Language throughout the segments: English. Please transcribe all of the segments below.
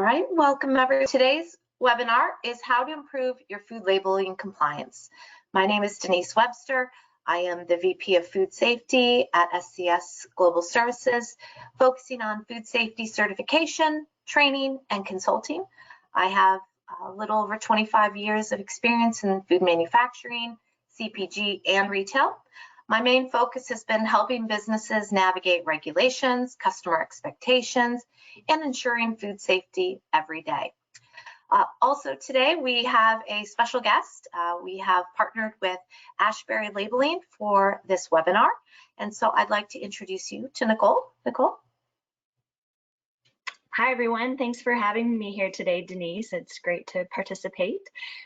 right, welcome everyone. Today's webinar is how to improve your food labeling compliance. My name is Denise Webster. I am the VP of Food Safety at SCS Global Services, focusing on food safety certification, training, and consulting. I have a little over 25 years of experience in food manufacturing, CPG, and retail. My main focus has been helping businesses navigate regulations, customer expectations, and ensuring food safety every day. Also today we have a special guest. We have partnered with Ashberry Labeling for this webinar. And so I'd like to introduce you to Nicole. Nicole? Hi, everyone. Thanks for having me here today, Denise. It's great to participate.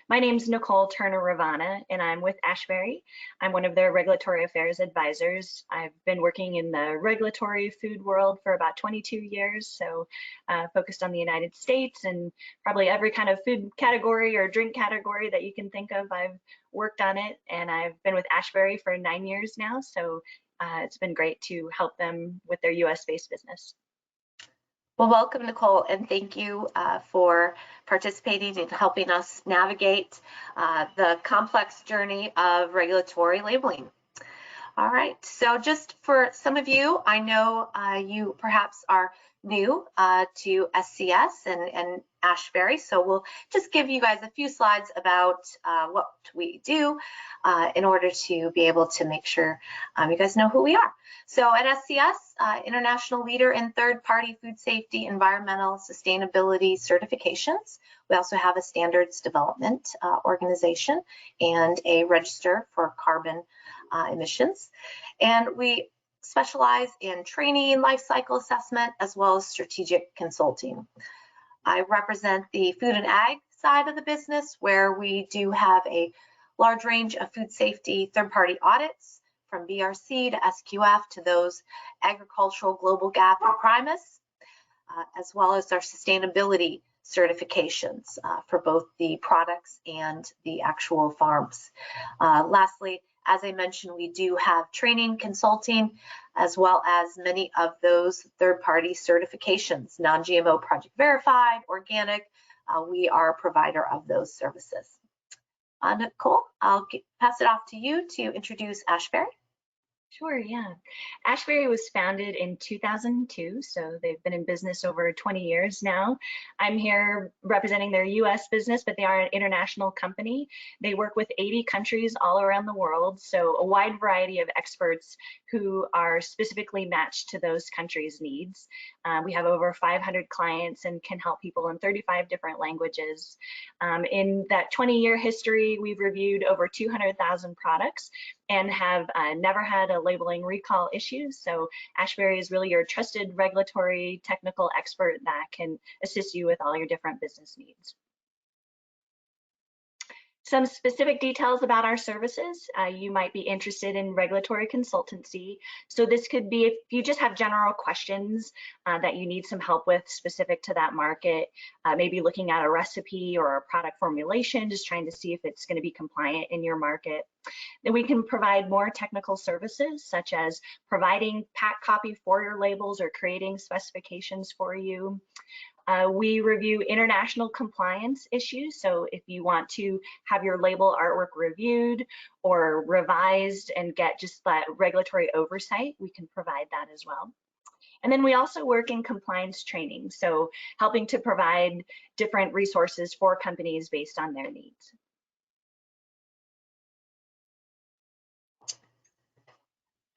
My name is Nicole Turner-Ravana, and I'm with Ashberry. I'm one of their regulatory affairs advisors. I've been working in the regulatory food world for about 22 years, so focused on the United States and probably every kind of food category or drink category that you can think of. I've worked on it, and I've been with Ashberry for 9 years now, so it's been great to help them with their US-based business. Well, welcome, Nicole, and thank you for participating and helping us navigate the complex journey of regulatory labeling. All right, so just for some of you, I know you perhaps are new to SCS and Ashberry, so we'll just give you guys a few slides about what we do in order to be able to make sure you guys know who we are. So at SCS, international leader in third-party food safety, environmental sustainability certifications. We also have a standards development organization and a register for carbon emissions. And we specialize in training, life cycle assessment, as well as strategic consulting. I represent the food and ag side of the business, where we do have a large range of food safety third-party audits, from BRC to SQF to those agricultural global gap and Primus, as well as our sustainability certifications for both the products and the actual farms. Lastly, as I mentioned, we do have training, consulting, as well as many of those third-party certifications, non-GMO project verified, organic. We are a provider of those services. Nicole, I'll pass it off to you to introduce Ashberry. Sure, yeah. Ashberry was founded in 2002, so they've been in business over 20 years now. I'm here representing their US business, but they are an international company. They work with 80 countries all around the world, so a wide variety of experts who are specifically matched to those countries' needs. We have over 500 clients and can help people in 35 different languages. In that 20-year history, we've reviewed over 200,000 products and have never had a labeling recall issue. So Ashberry is really your trusted regulatory technical expert that can assist you with all your different business needs. Some specific details about our services. You might be interested in regulatory consultancy. So this could be if you just have general questions that you need some help with specific to that market, maybe looking at a recipe or a product formulation, just trying to see if it's going to be compliant in your market. Then we can provide more technical services, such as providing pack copy for your labels or creating specifications for you. We review international compliance issues. So if you want to have your label artwork reviewed or revised and get just that regulatory oversight, we can provide that as well. And then we also work in compliance training, so helping to provide different resources for companies based on their needs.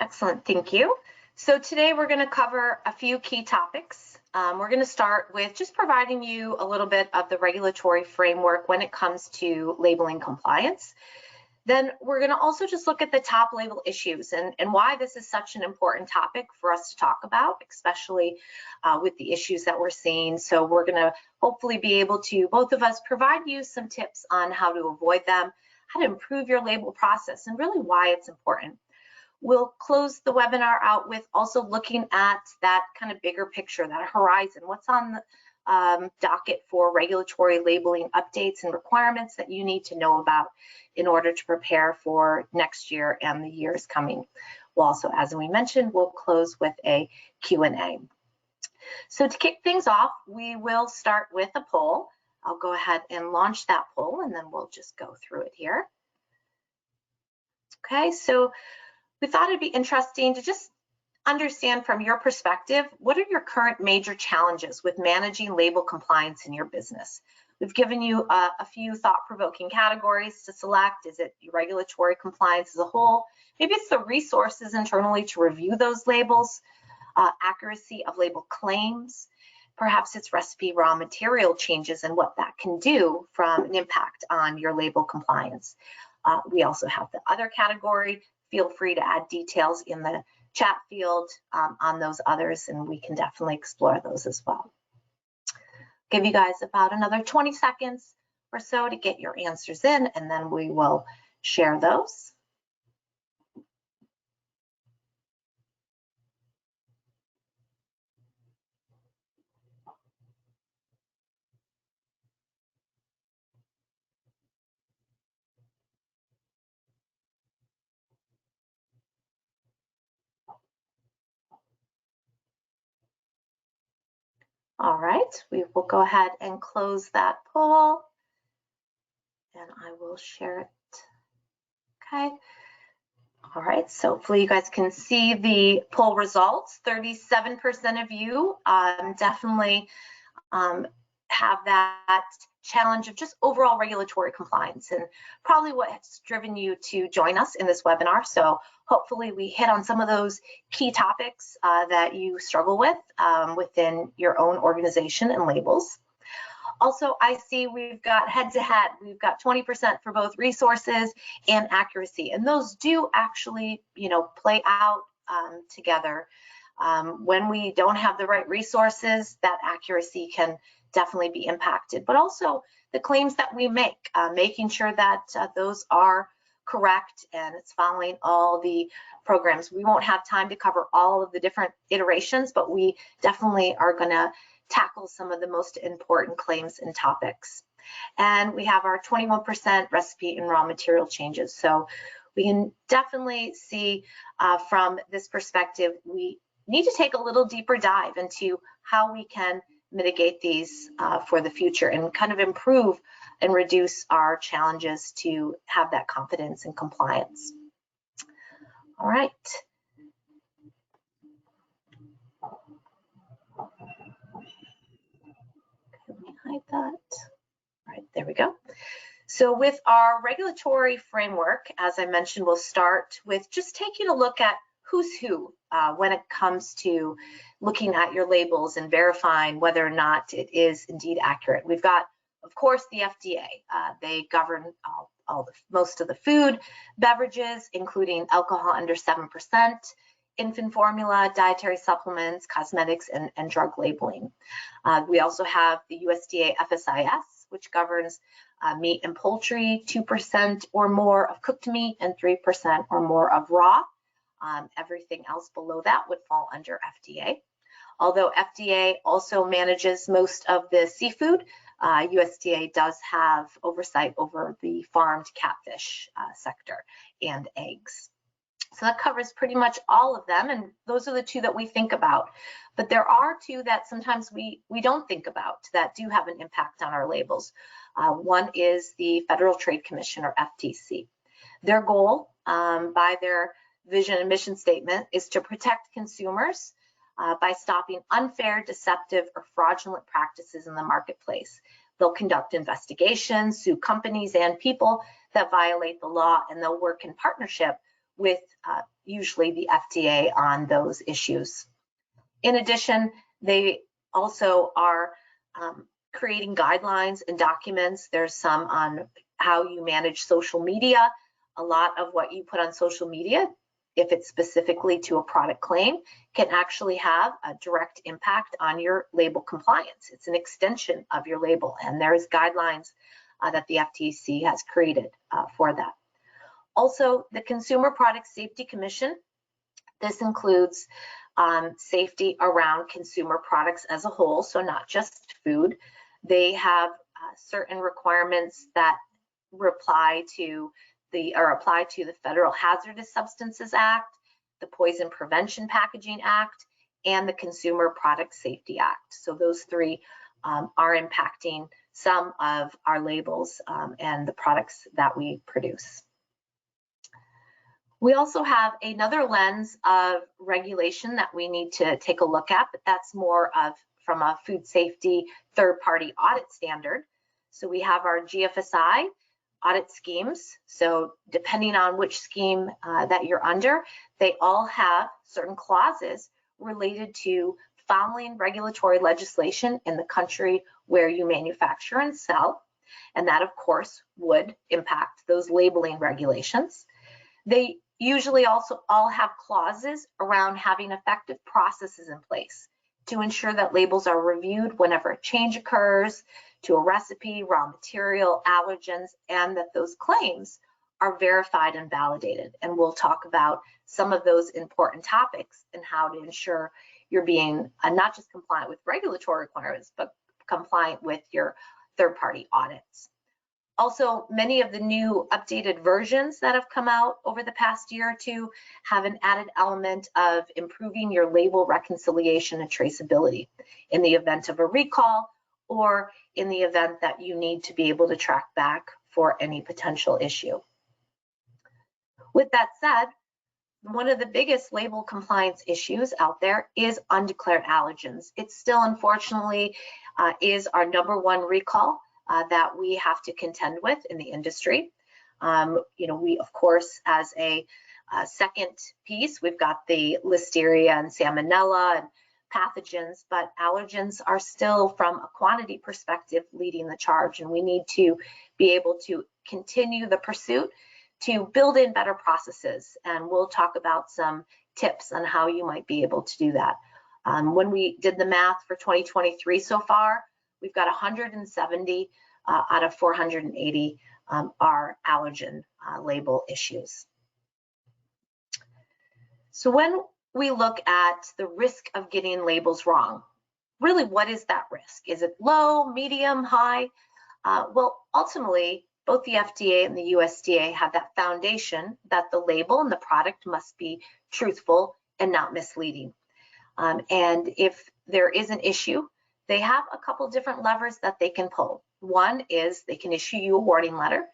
Excellent, thank you. So today we're going to cover a few key topics. We're going to start with just providing you a little bit of the regulatory framework when it comes to labeling compliance. Then we're going to also just look at the top label issues and why this is such an important topic for us to talk about, especially with the issues that we're seeing. So we're going to hopefully be able to, both of us, provide you some tips on how to avoid them, how to improve your label process, and really why it's important. We'll close the webinar out with also looking at that kind of bigger picture, that horizon, what's on the docket for regulatory labeling updates and requirements that you need to know about in order to prepare for next year and the years coming. We'll also, as we mentioned, we'll close with a Q&A. So to kick things off, we will start with a poll. I'll go ahead and launch that poll, and then we'll just go through it here. Okay, so we thought it'd be interesting to just understand from your perspective, what are your current major challenges with managing label compliance in your business? We've given you a few thought-provoking categories to select. Is it regulatory compliance as a whole? Maybe it's the resources internally to review those labels, accuracy of label claims. Perhaps it's recipe raw material changes and what that can do from an impact on your label compliance. We also have the other category. Feel free to add details in the chat field on those others, and we can definitely explore those as well. Give you guys about another 20 seconds or so to get your answers in, and then we will share those. All right, we will go ahead and close that poll, and I will share it. Okay. All right, so hopefully you guys can see the poll results. 37% of you definitely have that challenge of just overall regulatory compliance, and probably what's driven you to join us in this webinar. So hopefully we hit on some of those key topics that you struggle with within your own organization and labels. Also, I see we've got head-to-head. We've got 20% for both resources and accuracy, and those do actually, play out together. When we don't have the right resources, that accuracy can definitely be impacted. But also the claims that we make, making sure that those are correct and it's following all the programs. We won't have time to cover all of the different iterations, but we definitely are going to tackle some of the most important claims and topics. And we have our 21% recipe and raw material changes. So we can definitely see from this perspective, we need to take a little deeper dive into how we can mitigate these for the future and kind of improve and reduce our challenges to have that confidence and compliance. All right. Let me hide that. All right, there we go. So with our regulatory framework, as I mentioned, we'll start with just taking a look at who's who when it comes to looking at your labels and verifying whether or not it is indeed accurate. We've got, of course, the FDA. They govern most of the food, beverages, including alcohol under 7%, infant formula, dietary supplements, cosmetics, and drug labeling. We also have the USDA FSIS, which governs meat and poultry, 2% or more of cooked meat and 3% or more of raw. Everything else below that would fall under FDA. Although FDA also manages most of the seafood, USDA does have oversight over the farmed catfish sector and eggs. So that covers pretty much all of them, and those are the two that we think about. But there are two that sometimes we don't think about that do have an impact on our labels. One is the Federal Trade Commission, or FTC. Their goal by their vision and mission statement is to protect consumers by stopping unfair, deceptive, or fraudulent practices in the marketplace. They'll conduct investigations, sue companies and people that violate the law, and they'll work in partnership with usually the FDA on those issues. In addition, they also are creating guidelines and documents. There's some on how you manage social media. A lot of what you put on social media, if it's specifically to a product claim, can actually have a direct impact on your label compliance. It's an extension of your label, and there's guidelines that the FTC has created for that. Also, the Consumer Product Safety Commission. This includes safety around consumer products as a whole, so not just food. They have certain requirements that apply to the Federal Hazardous Substances Act, the Poison Prevention Packaging Act, and the Consumer Product Safety Act. So those three are impacting some of our labels and the products that we produce. We also have another lens of regulation that we need to take a look at, but that's more of from a food safety third-party audit standard. So we have our GFSI audit schemes. So depending on which scheme that you're under, they all have certain clauses related to following regulatory legislation in the country where you manufacture and sell. And that, of course, would impact those labeling regulations. They usually also all have clauses around having effective processes in place to ensure that labels are reviewed whenever a change occurs to a recipe, raw material, allergens, and that those claims are verified and validated. And we'll talk about some of those important topics and how to ensure you're being not just compliant with regulatory requirements, but compliant with your third-party audits. Also, many of the new updated versions that have come out over the past year or two have an added element of improving your label reconciliation and traceability in the event of a recall or in the event that you need to be able to track back for any potential issue. With that said, one of the biggest label compliance issues out there is undeclared allergens. It still, unfortunately, is our #1 recall that we have to contend with in the industry. We, of course, as a second piece, we've got the Listeria and Salmonella and pathogens, but allergens are still, from a quantity perspective, leading the charge, and we need to be able to continue the pursuit to build in better processes. And we'll talk about some tips on how you might be able to do that. When we did the math for 2023 so far, we've got 170 out of 480 are allergen label issues. So when we look at the risk of getting labels wrong, really, what is that risk? Is it low, medium, high? Well, ultimately, both the FDA and the USDA have that foundation that the label and the product must be truthful and not misleading. And if there is an issue, they have a couple different levers that they can pull. One is they can issue you a warning letter,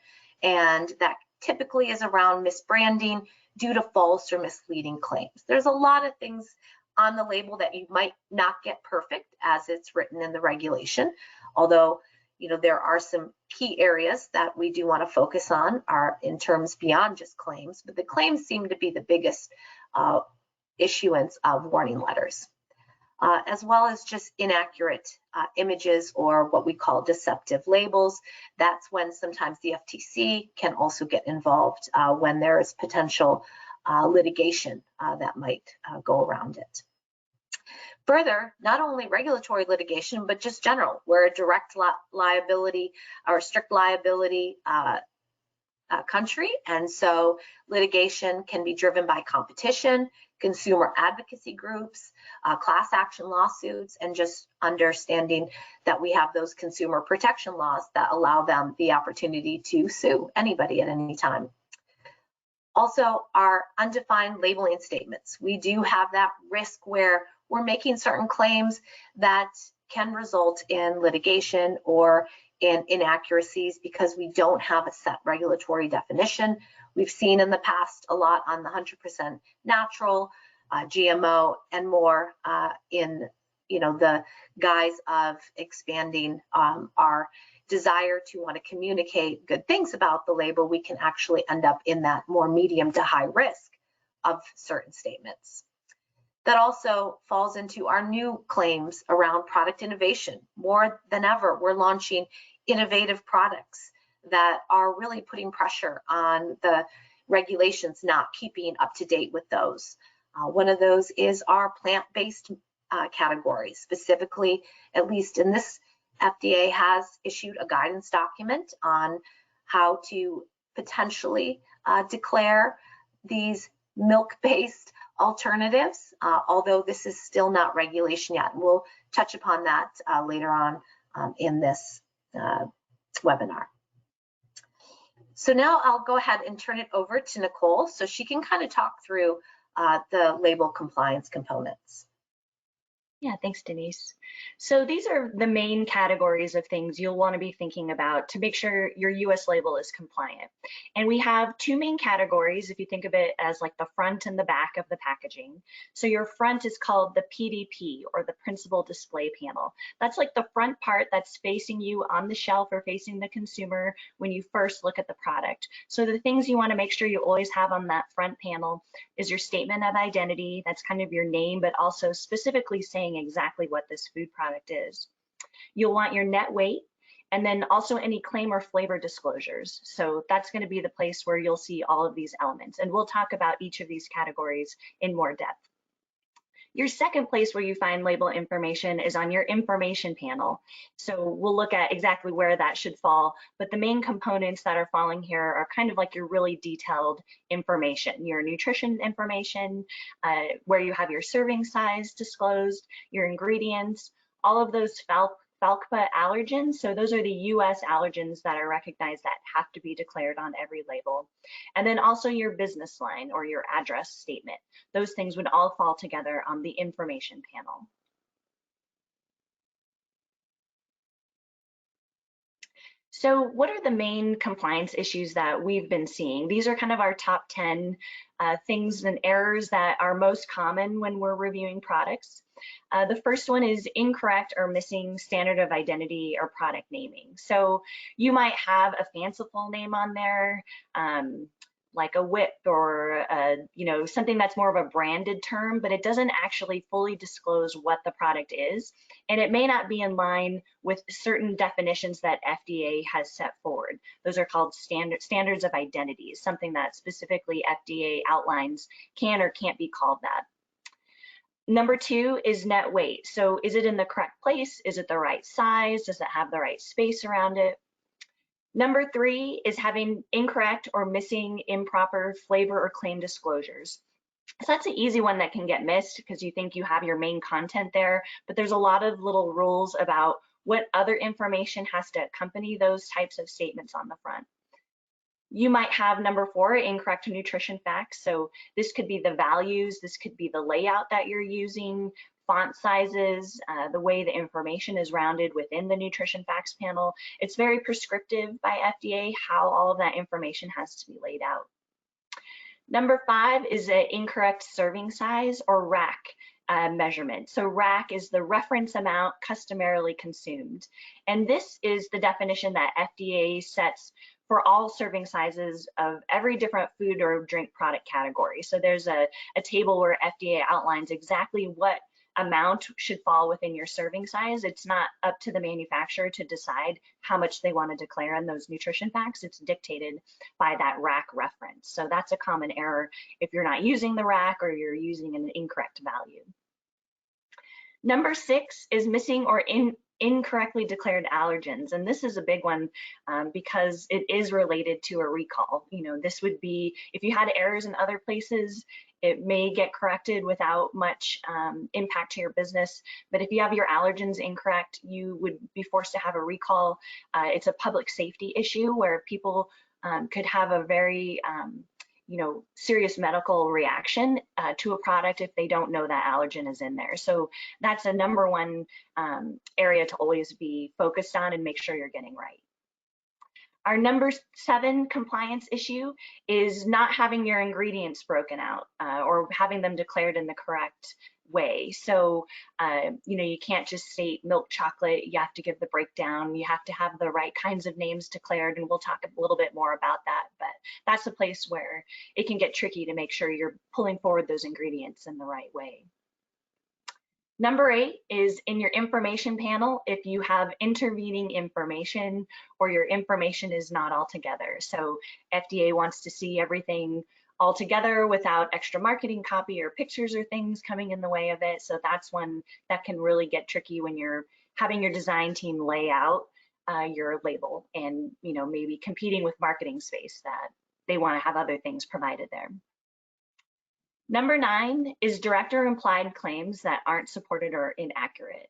and that typically is around misbranding due to false or misleading claims. There's a lot of things on the label that you might not get perfect as it's written in the regulation, although there are some key areas that we do want to focus on are in terms beyond just claims, but the claims seem to be the biggest issuance of warning letters. As well as just inaccurate images or what we call deceptive labels. That's when sometimes the FTC can also get involved when there is potential litigation that might go around it. Further, not only regulatory litigation, but just general, we're a direct liability or strict liability country, and so litigation can be driven by competition, consumer advocacy groups, class action lawsuits, and just understanding that we have those consumer protection laws that allow them the opportunity to sue anybody at any time. Also, our undefined labeling statements. We do have that risk where we're making certain claims that can result in litigation or in inaccuracies because we don't have a set regulatory definition. We've seen in the past a lot on the 100% natural, GMO, and more in the guise of expanding our desire to want to communicate good things about the label. We can actually end up in that more medium to high risk of certain statements. That also falls into our new claims around product innovation. More than ever, we're launching innovative products that are really putting pressure on the regulations not keeping up to date with those. One of those is our plant-based category. Specifically, at least in this, FDA has issued a guidance document on how to potentially declare these milk-based alternatives, although this is still not regulation yet. We'll touch upon that later on in this webinar. So now I'll go ahead and turn it over to Nicole so she can kind of talk through the label compliance components. Yeah, thanks, Denise. So these are the main categories of things you'll want to be thinking about to make sure your US label is compliant. And we have two main categories if you think of it as like the front and the back of the packaging. So your front is called the PDP, or the principal display panel. That's like the front part that's facing you on the shelf or facing the consumer when you first look at the product. So the things you want to make sure you always have on that front panel is your statement of identity. That's kind of your name, but also specifically saying exactly what this food product is. You'll want your net weight, and then also any claim or flavor disclosures. So that's going to be the place where you'll see all of these elements. And we'll talk about each of these categories in more depth. Your second place where you find label information is on your information panel. So we'll look at exactly where that should fall, but the main components that are falling here are kind of like your really detailed information, your nutrition information, where you have your serving size disclosed, your ingredients, all of those FALCPA allergens. So those are the US allergens that are recognized that have to be declared on every label. And then also your business line or your address statement. Those things would all fall together on the information panel. So what are the main compliance issues that we've been seeing? These are kind of our top 10 things and errors that are most common when we're reviewing products. The first one is incorrect or missing standard of identity or product naming. So you might have a fanciful name on there, like a whip or something that's more of a branded term, but it doesn't actually fully disclose what the product is. And it may not be in line with certain definitions that FDA has set forward. Those are called standards of identity, something that specifically FDA outlines can or can't be called that. Number two is net weight. So is it in the correct place? Is it the right size? Does it have the right space around it? Number three is having incorrect or missing improper flavor or claim disclosures. So that's an easy one that can get missed because you think you have your main content there, but there's a lot of little rules about what other information has to accompany those types of statements on the front. You might have number four, incorrect nutrition facts. So this could be the values, this could be the layout that you're using, font sizes, the way the information is rounded within the nutrition facts panel. It's very prescriptive by FDA how all of that information has to be laid out. Number five is an incorrect serving size or RAC measurement. So RAC is the reference amount customarily consumed. And this is the definition that FDA sets for all serving sizes of every different food or drink product category. So there's a table where FDA outlines exactly what amount should fall within your serving size. It's not up to the manufacturer to decide how much they want to declare in those nutrition facts. It's dictated by that RAC reference. So that's a common error if you're not using the RAC or you're using an incorrect value. Number six is missing or incorrectly declared allergens, and this is a big one because it is related to a recall. This would be if you had errors in other places, it may get corrected without much impact to your business, but if you have your allergens incorrect, you would be forced to have a recall. It's a public safety issue where people could have a very serious medical reaction to a product if they don't know that allergen is in there. So that's a number one area to always be focused on and make sure you're getting right. Our number 7 compliance issue is not having your ingredients broken out or having them declared in the correct way. So, you can't just state milk chocolate, you have to give the breakdown, you have to have the right kinds of names declared, and we'll talk a little bit more about that, but that's a place where it can get tricky to make sure you're pulling forward those ingredients in the right way. Number 8 is in your information panel if you have intervening information or your information is not all together. So FDA wants to see everything all together without extra marketing copy or pictures or things coming in the way of it. So that's one that can really get tricky when you're having your design team lay out your label and maybe competing with marketing space that they want to have other things provided there. Number 9 is direct or implied claims that aren't supported or inaccurate.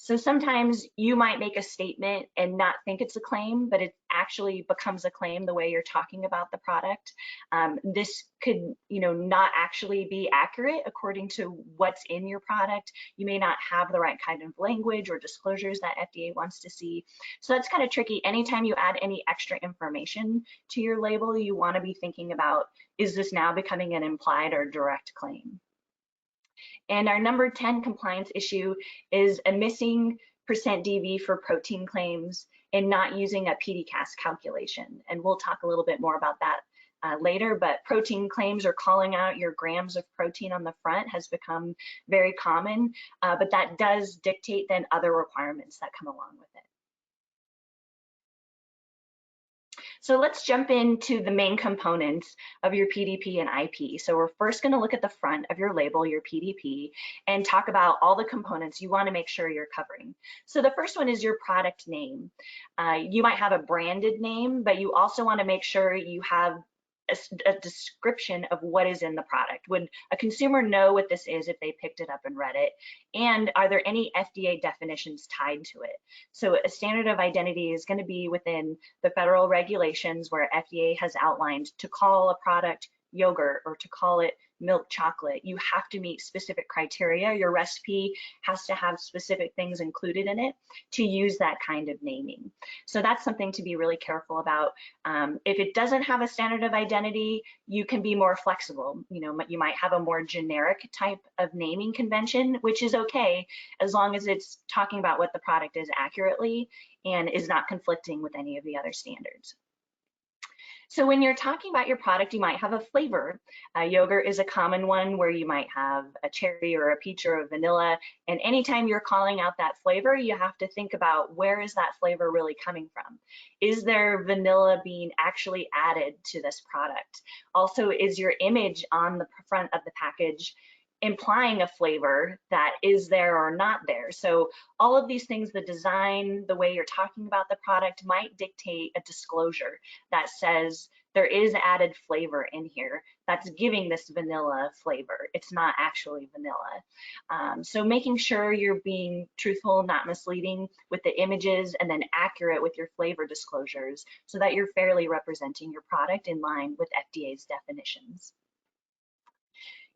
So sometimes you might make a statement and not think it's a claim, but it actually becomes a claim the way you're talking about the product. This could, not actually be accurate according to what's in your product. You may not have the right kind of language or disclosures that FDA wants to see. So that's kind of tricky. Anytime you add any extra information to your label, you want to be thinking about, is this now becoming an implied or direct claim? And our number 10 compliance issue is a missing %DV for protein claims and not using a PDCAAS calculation. And we'll talk a little bit more about that later, but protein claims or calling out your grams of protein on the front has become very common, but that does dictate then other requirements that come along with it. So let's jump into the main components of your PDP and IP. So we're first going to look at the front of your label, your PDP, and talk about all the components you want to make sure you're covering. So the first one is your product name. You might have a branded name, but you also want to make sure you have a description of what is in the product. Would a consumer know what this is if they picked it up and read it? And are there any FDA definitions tied to it? So a standard of identity is going to be within the federal regulations where FDA has outlined to call a product yogurt or to call it milk chocolate. You have to meet specific criteria. Your recipe has to have specific things included in it to use that kind of naming. So that's something to be really careful about. If it doesn't have a standard of identity, you can be more flexible. You might have a more generic type of naming convention, which is okay as long as it's talking about what the product is accurately and is not conflicting with any of the other standards. So when you're talking about your product, you might have a flavor. Yogurt is a common one where you might have a cherry or a peach or a vanilla. And anytime you're calling out that flavor, you have to think about where is that flavor really coming from? Is there vanilla being actually added to this product? Also, is your image on the front of the package implying a flavor that is there or not there? So all of these things, the design, the way you're talking about the product might dictate a disclosure that says there is added flavor in here that's giving this vanilla flavor. It's not actually vanilla. So making sure you're being truthful, not misleading with the images, and then accurate with your flavor disclosures so that you're fairly representing your product in line with FDA's definitions.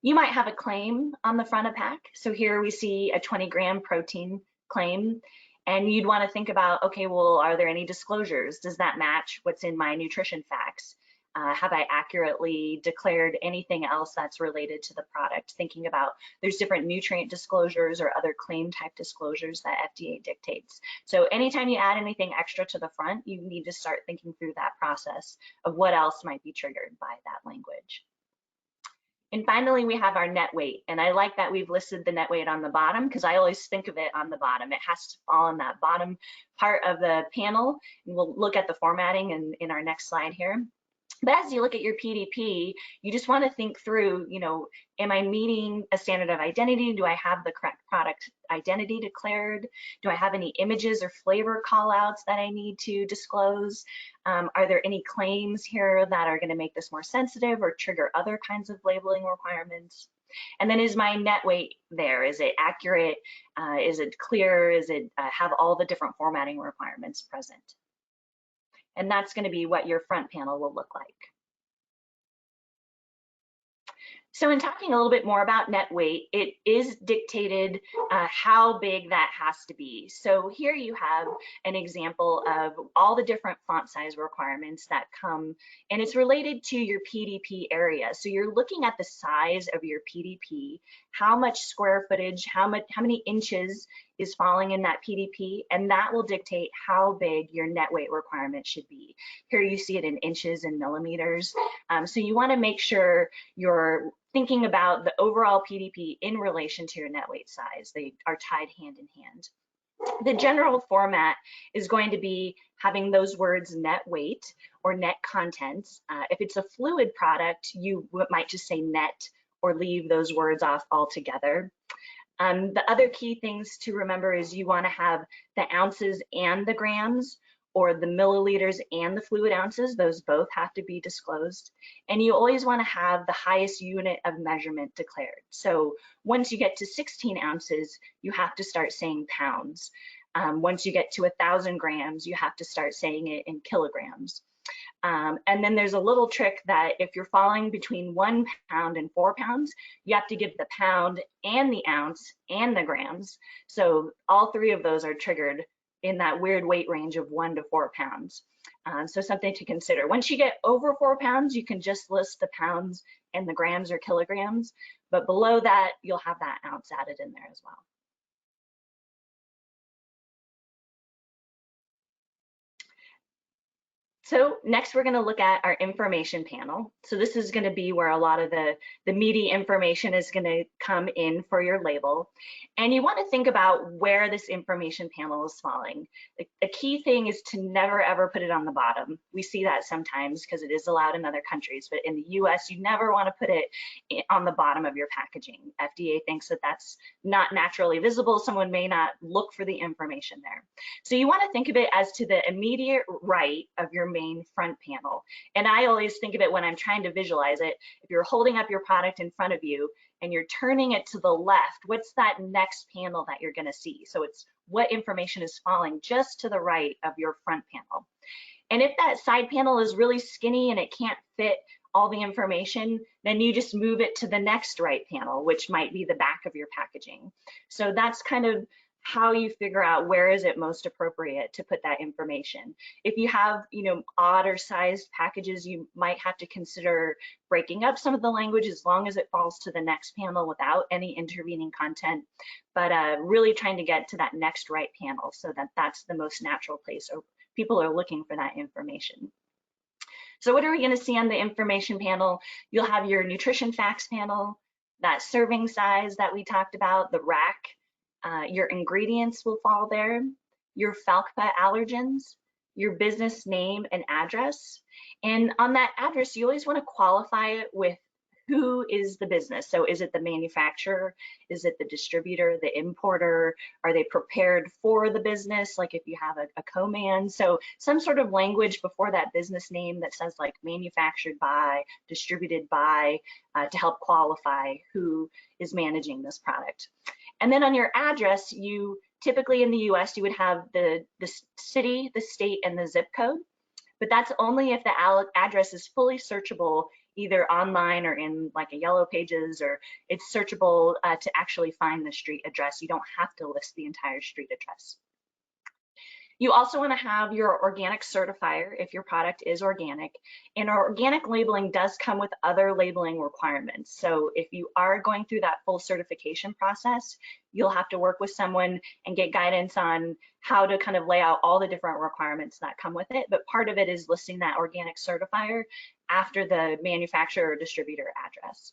You might have a claim on the front of pack. So here we see a 20-gram protein claim, and you'd want to think about, okay, well, are there any disclosures? Does that match what's in my nutrition facts? Have I accurately declared anything else that's related to the product? Thinking about there's different nutrient disclosures or other claim type disclosures that FDA dictates. So anytime you add anything extra to the front, you need to start thinking through that process of what else might be triggered by that language. And finally, we have our net weight. And I like that we've listed the net weight on the bottom because I always think of it on the bottom. It has to fall on that bottom part of the panel. And we'll look at the formatting in our next slide here. But as you look at your PDP, you just want to think through, am I meeting a standard of identity? Do I have the correct product identity declared? Do I have any images or flavor callouts that I need to disclose? Are there any claims here that are going to make this more sensitive or trigger other kinds of labeling requirements? And then is my net weight there? Is it accurate? Is it clear? Is it have all the different formatting requirements present? And that's going to be what your front panel will look like. So in talking a little bit more about net weight, it is dictated how big that has to be. So here you have an example of all the different font size requirements that come, and it's related to your PDP area. So you're looking at the size of your PDP, how much square footage, how many inches is falling in that PDP, and that will dictate how big your net weight requirement should be. Here you see it in inches and millimeters. So you want to make sure you're thinking about the overall PDP in relation to your net weight size. They are tied hand in hand. The general format is going to be having those words net weight or net contents. If it's a fluid product, you might just say net or leave those words off altogether. The other key things to remember is you want to have the ounces and the grams, or the milliliters and the fluid ounces, those both have to be disclosed. And you always want to have the highest unit of measurement declared. So once you get to 16 ounces, you have to start saying pounds. Once you get to 1,000 grams, you have to start saying it in kilograms. And then there's a little trick that if you're falling between 1 pound and 4 pounds, you have to give the pound and the ounce and the grams. So all three of those are triggered in that weird weight range of 1 to 4 pounds. So something to consider. Once you get over 4 pounds, you can just list the pounds and the grams or kilograms, but below that, you'll have that ounce added in there as well. So next we're going to look at our information panel. So this is going to be where a lot of the meaty information is going to come in for your label. And you want to think about where this information panel is falling. The key thing is to never ever put it on the bottom. We see that sometimes because it is allowed in other countries, but in the US, you never want to put it on the bottom of your packaging. FDA thinks that that's not naturally visible. Someone may not look for the information there. So you want to think of it as to the immediate right of your main front panel. And I always think of it when I'm trying to visualize it, if you're holding up your product in front of you and you're turning it to the left, what's that next panel that you're going to see? So it's what information is falling just to the right of your front panel. And if that side panel is really skinny and it can't fit all the information, then you just move it to the next right panel, which might be the back of your packaging. So that's kind of how you figure out where is it most appropriate to put that information. If you have, odder sized packages, you might have to consider breaking up some of the language as long as it falls to the next panel without any intervening content, but really trying to get to that next right panel so that that's the most natural place or people are looking for that information. So what are we going to see on the information panel? You'll have your nutrition facts panel, that serving size that we talked about, the rack. Your ingredients will fall there, your FALCPA allergens, your business name and address. And on that address, you always want to qualify it with who is the business. So is it the manufacturer? Is it the distributor, the importer? Are they prepared for the business? Like if you have a co-man. So some sort of language before that business name that says like manufactured by, distributed by, to help qualify who is managing this product. And then on your address, you typically in the US, you would have the city, the state, and the zip code. But that's only if the address is fully searchable either online or in like a Yellow Pages, or it's searchable to actually find the street address. You don't have to list the entire street address. You also want to have your organic certifier if your product is organic, and our organic labeling does come with other labeling requirements. So if you are going through that full certification process, you'll have to work with someone and get guidance on how to kind of lay out all the different requirements that come with it. But part of it is listing that organic certifier after the manufacturer or distributor address.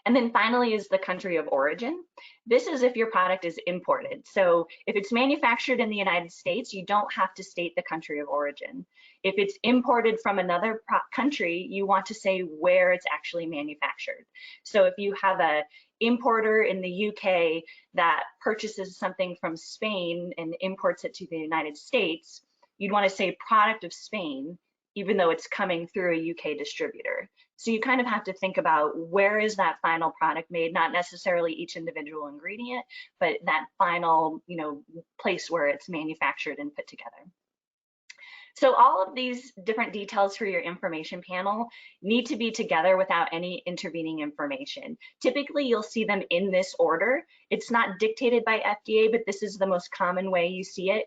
And then finally is the country of origin. This is if your product is imported. So if it's manufactured in the United States, you don't have to state the country of origin. If it's imported from another country, you want to say where it's actually manufactured. So if you have an importer in the UK that purchases something from Spain and imports it to the United States, you'd want to say product of Spain, even though it's coming through a UK distributor. So you kind of have to think about where is that final product made, not necessarily each individual ingredient, but that final, place where it's manufactured and put together. So all of these different details for your information panel need to be together without any intervening information. Typically, you'll see them in this order. It's not dictated by FDA, but this is the most common way you see it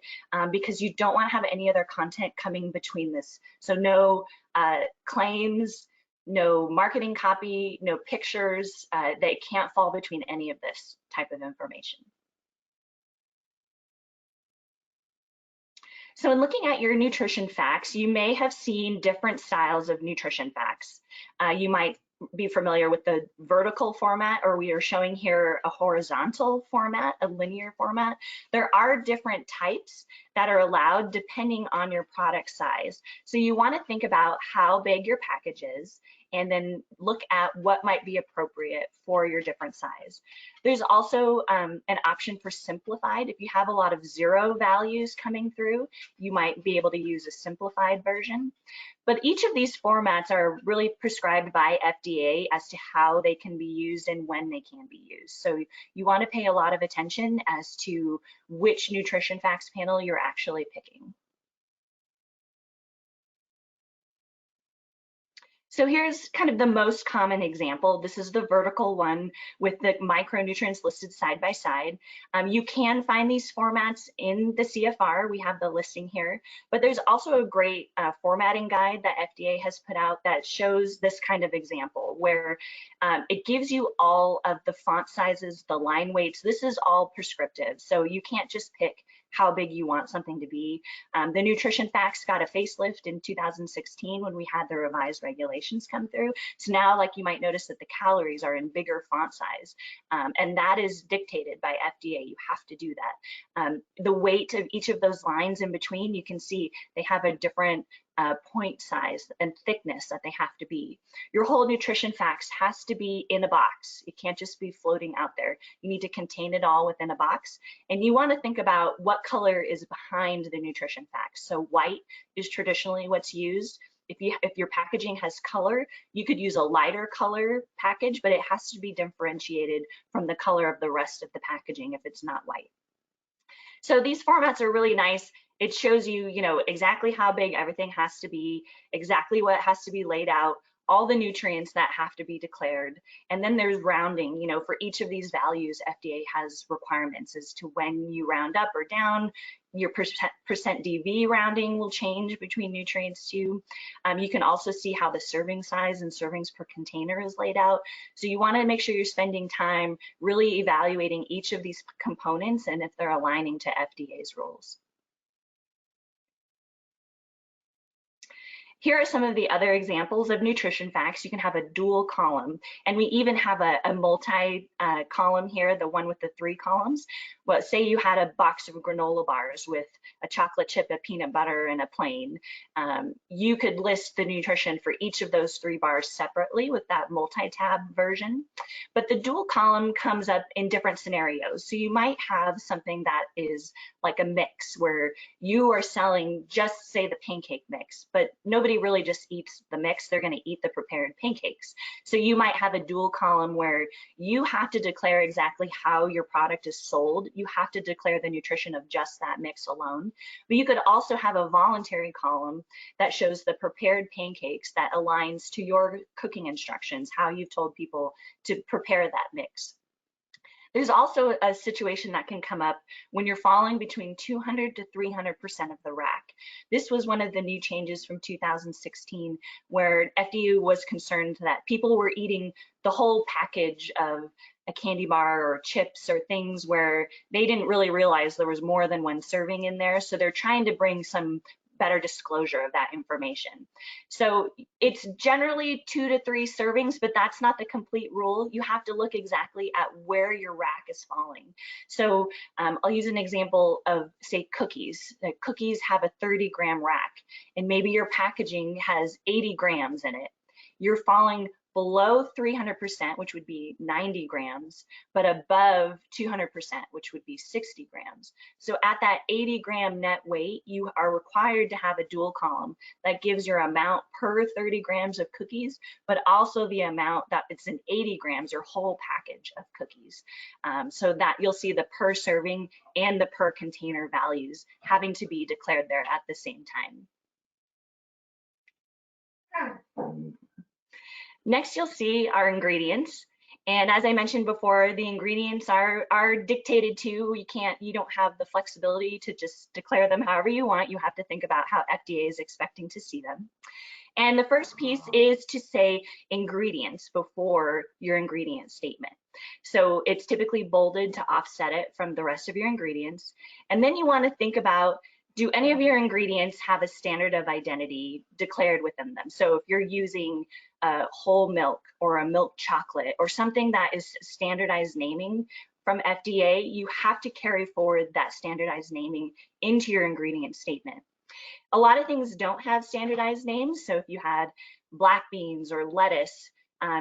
because you don't want to have any other content coming between this. So no claims, no marketing copy, no pictures. They can't fall between any of this type of information. So in looking at your nutrition facts, you may have seen different styles of nutrition facts. You might be familiar with the vertical format, or we are showing here a horizontal format, a linear format. There are different types that are allowed depending on your product size. So you want to think about how big your package is and then look at what might be appropriate for your different size. There's also an option for simplified. If you have a lot of 0 values coming through, you might be able to use a simplified version. But each of these formats are really prescribed by FDA as to how they can be used and when they can be used. So you want to pay a lot of attention as to which nutrition facts panel you're actually picking. So here's kind of the most common example. This is the vertical one with the micronutrients listed side by side. You can find these formats in the CFR. We have the listing here, but there's also a great formatting guide that FDA has put out that shows this kind of example where it gives you all of the font sizes, the line weights. This is all prescriptive, so you can't just pick how big you want something to be. The nutrition facts got a facelift in 2016 when we had the revised regulations come through. So now, like, you might notice that the calories are in bigger font size, and that is dictated by FDA. You have to do that. The weight of each of those lines in between, you can see they have a different point size and thickness that they have to be. Your whole nutrition facts has to be in a box. It can't just be floating out there. You need to contain it all within a box. And you want to think about what color is behind the nutrition facts. So white is traditionally what's used. If your packaging has color, you could use a lighter color package, but it has to be differentiated from the color of the rest of the packaging if it's not white. So these formats are really nice. It shows you, exactly how big everything has to be, exactly what has to be laid out, all the nutrients that have to be declared. And then there's rounding, for each of these values, FDA has requirements as to when you round up or down. Your percent DV rounding will change between nutrients too. You can also see how the serving size and servings per container is laid out. So you want to make sure you're spending time really evaluating each of these components and if they're aligning to FDA's rules. Here are some of the other examples of nutrition facts. You can have a dual column, and we even have a multi column here, the one with the 3 columns. Well, say you had a box of granola bars with a chocolate chip, a peanut butter, and a plain. You could list the nutrition for each of those 3 bars separately with that multi-tab version. But the dual column comes up in different scenarios. So you might have something that is like a mix where you are selling just, say, the pancake mix, but nobody really just eats the mix. They're going to eat the prepared pancakes. So you might have a dual column where you have to declare exactly how your product is sold. You have to declare the nutrition of just that mix alone. But you could also have a voluntary column that shows the prepared pancakes that aligns to your cooking instructions, how you've told people to prepare that mix. There's also a situation that can come up when you're falling between 200 to 300% of the rack. This was one of the new changes from 2016 where FDA was concerned that people were eating the whole package of a candy bar or chips or things where they didn't really realize there was more than one serving in there. So they're trying to bring some better disclosure of that information. So it's generally 2 to 3 servings, but that's not the complete rule. You have to look exactly at where your rack is falling. So I'll use an example of, say, cookies. The cookies have a 30-gram rack, and maybe your packaging has 80 grams in it. You're falling below 300%, which would be 90 grams, but above 200%, which would be 60 grams. So at that 80-gram net weight, you are required to have a dual column that gives your amount per 30 grams of cookies, but also the amount that it's in 80 grams, your whole package of cookies. So that you'll see the per serving and the per container values having to be declared there at the same time. Next, you'll see our ingredients. And as I mentioned before, the ingredients are dictated to. You don't have the flexibility to just declare them however you want. You have to think about how FDA is expecting to see them. And the first piece is to say ingredients before your ingredient statement. So it's typically bolded to offset it from the rest of your ingredients. And then you want to think about, do any of your ingredients have a standard of identity declared within them? So if you're using whole milk or a milk chocolate or something that is standardized naming from FDA, you have to carry forward that standardized naming into your ingredient statement. A lot of things don't have standardized names. So if you had black beans or lettuce,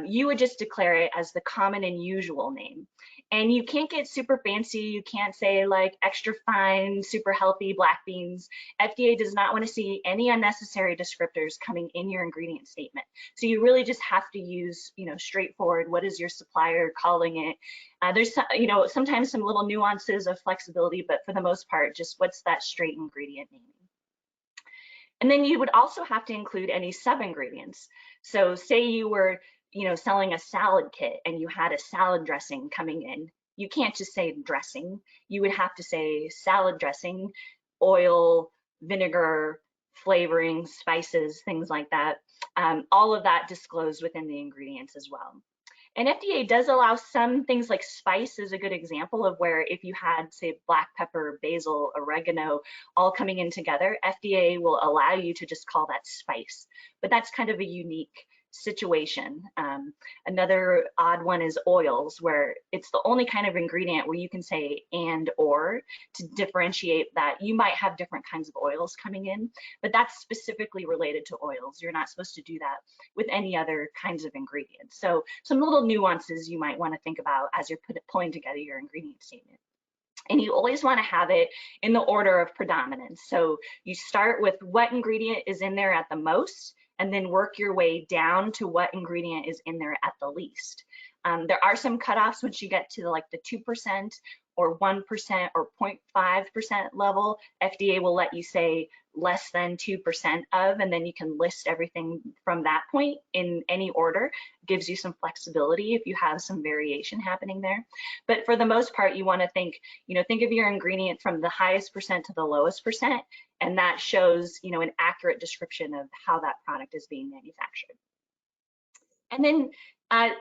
you would just declare it as the common and usual name. And you can't get super fancy. You can't say like extra fine, super healthy black beans. FDA does not want to see any unnecessary descriptors coming in your ingredient statement. So you really just have to use, straightforward, what is your supplier calling it? There's, sometimes some little nuances of flexibility, but for the most part, just what's that straight ingredient naming. And then you would also have to include any sub-ingredients. So say you were, selling a salad kit and you had a salad dressing coming in. You can't just say dressing. You would have to say salad dressing, oil, vinegar, flavoring, spices, things like that. All of that disclosed within the ingredients as well. And FDA does allow some things like spice is a good example of where if you had, say, black pepper, basil, oregano, all coming in together, FDA will allow you to just call that spice. But that's kind of a unique situation. Another odd one is oils, where it's the only kind of ingredient where you can say and or to differentiate that you might have different kinds of oils coming in, but that's specifically related to oils. You're not supposed to do that with any other kinds of ingredients. So some little nuances you might want to think about as you're pulling together your ingredient statement. And you always want to have it in the order of predominance. So you start with what ingredient is in there at the most, and then work your way down to what ingredient is in there at the least. There are some cutoffs once you get to like the 2% or 1% or 0.5% level. FDA will let you say less than 2% of, and then you can list everything from that point in any order. Gives you some flexibility if you have some variation happening there. But for the most part, you want to think of your ingredient from the highest percent to the lowest percent, and that shows, an accurate description of how that product is being manufactured. And then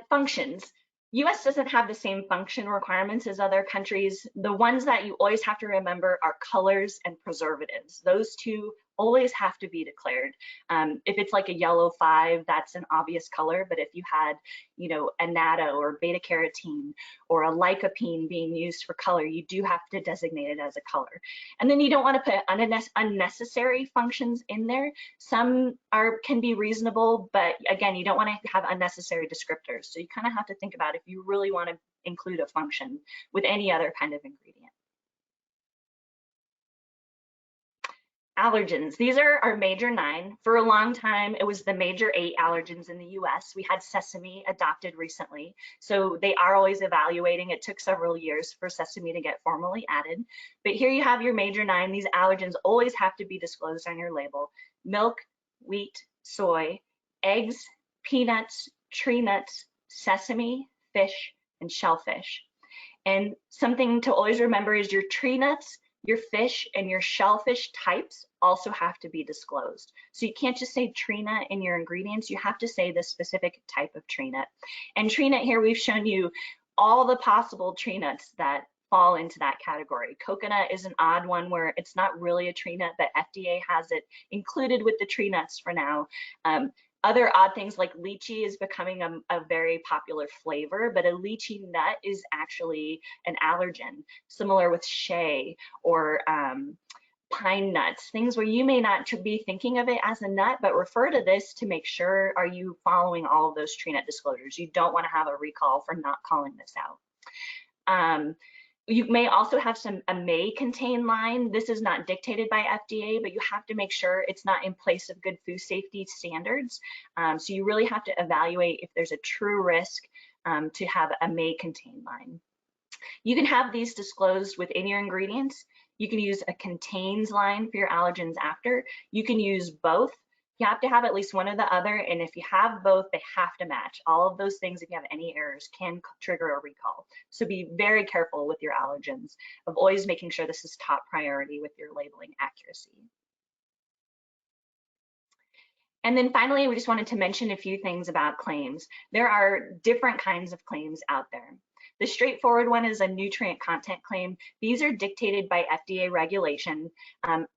functions. US doesn't have the same function requirements as other countries. The ones that you always have to remember are colors and preservatives. Those two always have to be declared. If it's like a yellow 5, that's an obvious color, but if you had, annatto or beta carotene or a lycopene being used for color, you do have to designate it as a color. And then you don't want to put unnecessary functions in there. Some can be reasonable, but again, you don't want to have unnecessary descriptors. So you kind of have to think about if you really want to include a function with any other kind of ingredient. Allergens, these are our major 9. For a long time, it was the major 8 allergens in the US. We had sesame adopted recently, so they are always evaluating. It took several years for sesame to get formally added. But here you have your major 9. These allergens always have to be disclosed on your label. Milk, wheat, soy, eggs, peanuts, tree nuts, sesame, fish, and shellfish. And something to always remember is your tree nuts, your fish, and your shellfish types also have to be disclosed. So you can't just say tree nut in your ingredients, you have to say the specific type of tree nut. And tree nut here, we've shown you all the possible tree nuts that fall into that category. Coconut is an odd one where it's not really a tree nut, but FDA has it included with the tree nuts for now. Other odd things like lychee is becoming a very popular flavor, but a lychee nut is actually an allergen, similar with shea or pine nuts, things where you may not be thinking of it as a nut, but refer to this to make sure, are you following all of those tree nut disclosures? You don't want to have a recall for not calling this out. You may also have a may contain line. This is not dictated by FDA, but you have to make sure it's not in place of good food safety standards. So you really have to evaluate if there's a true risk to have a may contain line. You can have these disclosed within your ingredients. You can use a contains line for your allergens after. You can use both. You have to have at least one or the other, and if you have both, they have to match. All of those things, if you have any errors, can trigger a recall. So be very careful with your allergens of always making sure this is top priority with your labeling accuracy. And then finally, we just wanted to mention a few things about claims. There are different kinds of claims out there. The straightforward one is a nutrient content claim. These are dictated by FDA regulation.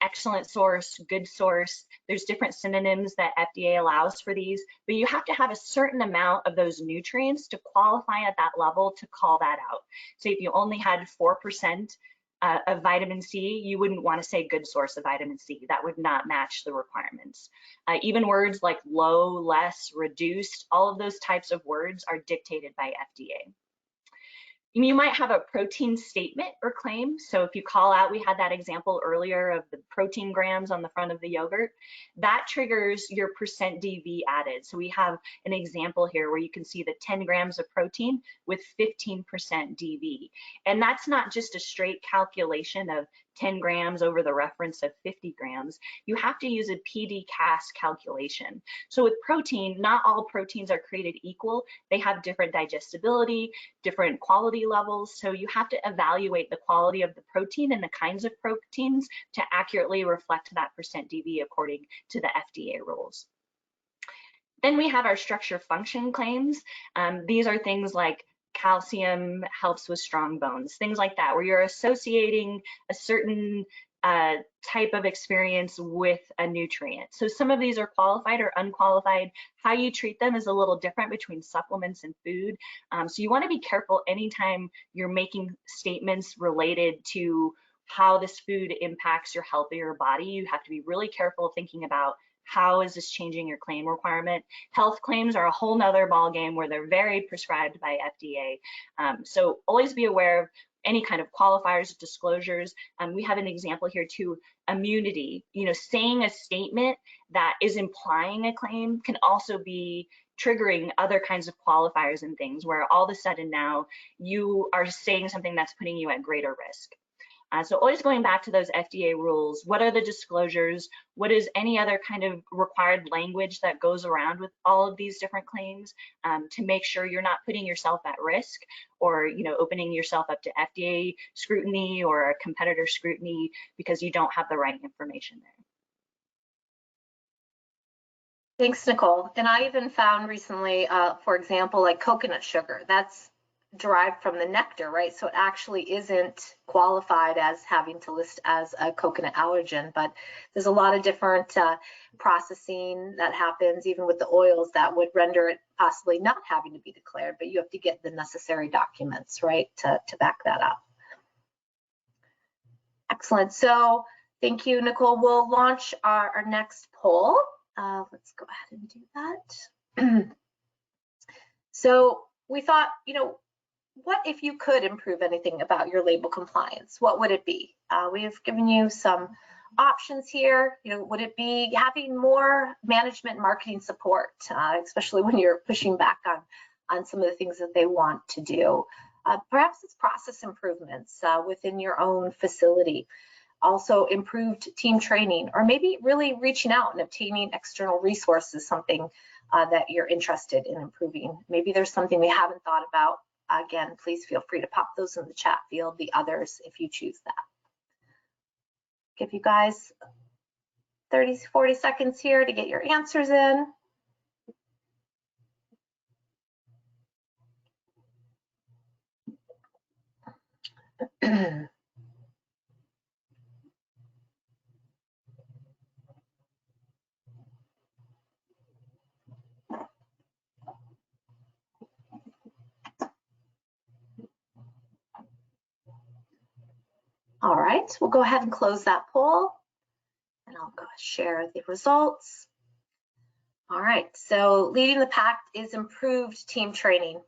Excellent source, good source. There's different synonyms that FDA allows for these, but you have to have a certain amount of those nutrients to qualify at that level to call that out. So if you only had 4% of vitamin C, you wouldn't want to say good source of vitamin C. That would not match the requirements. Even words like low, less, reduced, all of those types of words are dictated by FDA. You might have a protein statement or claim. So if you call out, we had that example earlier of the protein grams on the front of the yogurt, that triggers your percent DV added. So we have an example here where you can see the 10 grams of protein with 15% DV. And that's not just a straight calculation of 10 grams over the reference of 50 grams. You have to use a PD-CAS calculation. So with protein, not all proteins are created equal. They have different digestibility, different quality levels. So you have to evaluate the quality of the protein and the kinds of proteins to accurately reflect that percent DV according to the FDA rules. Then we have our structure function claims. These are things like calcium helps with strong bones, things like that, where you're associating a certain type of experience with a nutrient. So some of these are qualified or unqualified. How you treat them is a little different between supplements and food. So you want to be careful anytime you're making statements related to how this food impacts your health or your body. You have to be really careful thinking about how is this changing your claim requirement. Health claims are a whole nother ballgame where they're very prescribed by FDA. So always be aware of any kind of qualifiers, disclosures. We have an example here too, immunity. Saying a statement that is implying a claim can also be triggering other kinds of qualifiers and things where all of a sudden now you are saying something that's putting you at greater risk. So always going back to those FDA rules, what are the disclosures? What is any other kind of required language that goes around with all of these different claims to make sure you're not putting yourself at risk or opening yourself up to FDA scrutiny or competitor scrutiny because you don't have the right information there. Thanks, Nicole. And I even found recently, for example, like coconut sugar, that's derived from the nectar, right? So it actually isn't qualified as having to list as a coconut allergen, but there's a lot of different processing that happens even with the oils that would render it possibly not having to be declared, but you have to get the necessary documents, right, to back that up. Excellent. So thank you, Nicole. We'll launch our next poll. Let's go ahead and do that. So we thought, what if you could improve anything about your label compliance? What would it be? We have given you some options here. Would it be having more management and marketing support, especially when you're pushing back on some of the things that they want to do? Perhaps it's process improvements within your own facility. Also improved team training, or maybe really reaching out and obtaining external resources, something that you're interested in improving. Maybe there's something we haven't thought about. Again, please feel free to pop those in the chat field, the others, if you choose that. Give you guys 30, 40 seconds here to get your answers in. All right, we'll go ahead and close that poll, and I'll go share the results. All right, so leading the pack is improved team training.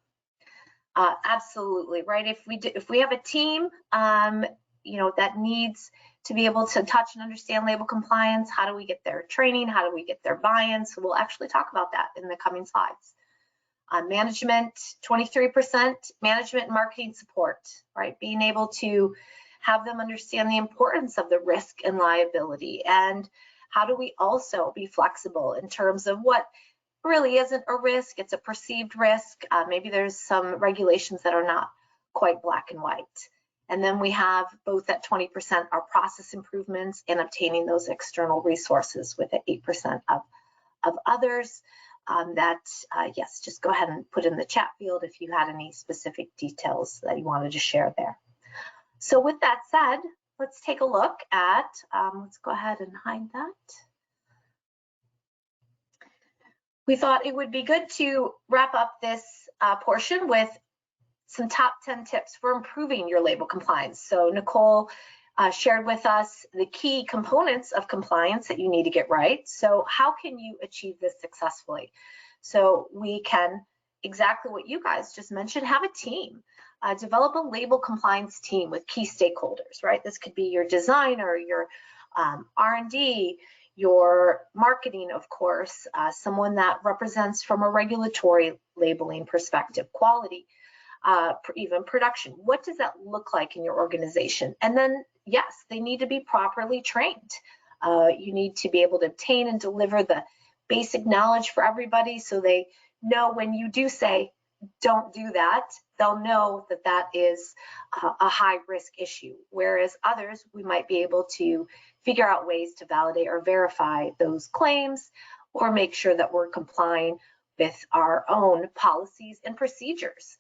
Absolutely, right? If we have a team, that needs to be able to touch and understand label compliance, how do we get their training? How do we get their buy-in? So we'll actually talk about that in the coming slides. Management, 23% management and marketing support, right? Being able to have them understand the importance of the risk and liability, and how do we also be flexible in terms of what really isn't a risk, it's a perceived risk. Maybe there's some regulations that are not quite black and white. And then we have both at 20% our process improvements and obtaining those external resources with at 8% of others. Yes, just go ahead and put in the chat field if you had any specific details that you wanted to share there. So with that said, let's take a look at, let's go ahead and hide that. We thought it would be good to wrap up this portion with some top 10 tips for improving your label compliance. So Nicole shared with us the key components of compliance that you need to get right. So how can you achieve this successfully? So we can, exactly what you guys just mentioned, have a team. Develop a label compliance team with key stakeholders, right? This could be your designer, your R&D, your marketing, of course, someone that represents from a regulatory labeling perspective, quality, even production. What does that look like in your organization? And then, yes, they need to be properly trained. You need to be able to obtain and deliver the basic knowledge for everybody so they know when you do say, don't do that, they'll know that that is a high risk issue. Whereas others, we might be able to figure out ways to validate or verify those claims or make sure that we're complying with our own policies and procedures.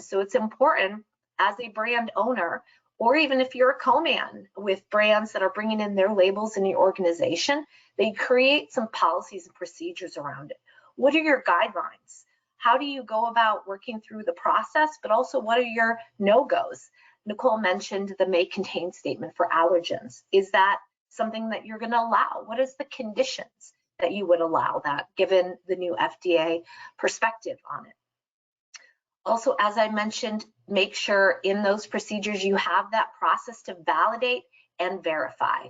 So it's important as a brand owner, or even if you're a co-man with brands that are bringing in their labels in your organization, they create some policies and procedures around it. What are your guidelines? How do you go about working through the process, but also what are your no-goes? Nicole mentioned the may contain statement for allergens. Is that something that you're going to allow? What is the conditions that you would allow that given the new FDA perspective on it? Also, as I mentioned, make sure in those procedures you have that process to validate and verify.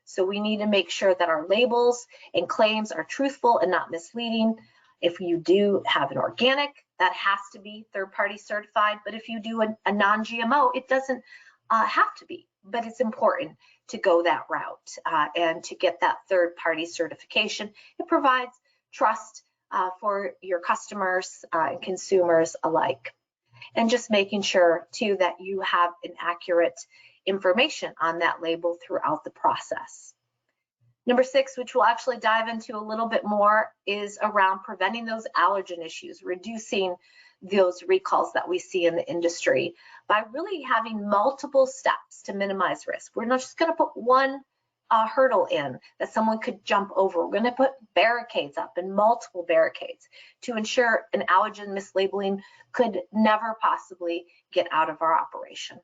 So we need to make sure that our labels and claims are truthful and not misleading. If you do have an organic, that has to be third-party certified. But if you do a non-GMO, it doesn't have to be. But it's important to go that route and to get that third-party certification. It provides trust for your customers and consumers alike. And just making sure, too, that you have an accurate information on that label throughout the process. Number 6, which we'll actually dive into a little bit more, is around preventing those allergen issues, reducing those recalls that we see in the industry by really having multiple steps to minimize risk. We're not just going to put one hurdle in that someone could jump over. We're going to put barricades up and multiple barricades to ensure an allergen mislabeling could never possibly get out of our operation.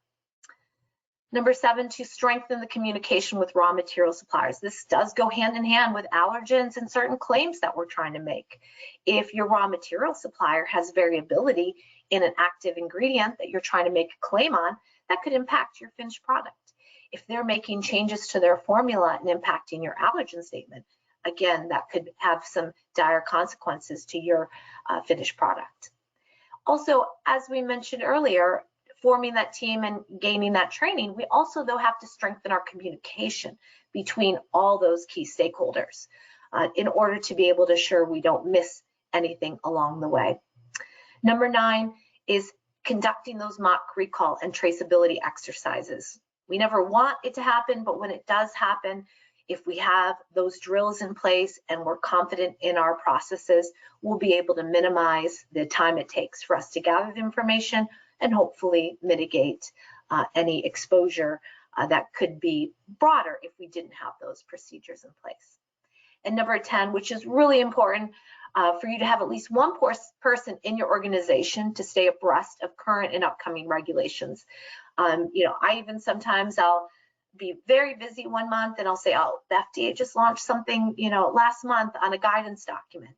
Number 7, to strengthen the communication with raw material suppliers. This does go hand in hand with allergens and certain claims that we're trying to make. If your raw material supplier has variability in an active ingredient that you're trying to make a claim on, that could impact your finished product. If they're making changes to their formula and impacting your allergen statement, again, that could have some dire consequences to your finished product. Also, as we mentioned earlier, forming that team and gaining that training, we also, though, have to strengthen our communication between all those key stakeholders in order to be able to ensure we don't miss anything along the way. Number 9 is conducting those mock recall and traceability exercises. We never want it to happen, but when it does happen, if we have those drills in place and we're confident in our processes, we'll be able to minimize the time it takes for us to gather the information and hopefully mitigate any exposure that could be broader if we didn't have those procedures in place. And number 10, which is really important for you to have at least one person in your organization to stay abreast of current and upcoming regulations. I even sometimes I'll be very busy one month and I'll say, oh, the FDA just launched something, last month on a guidance document.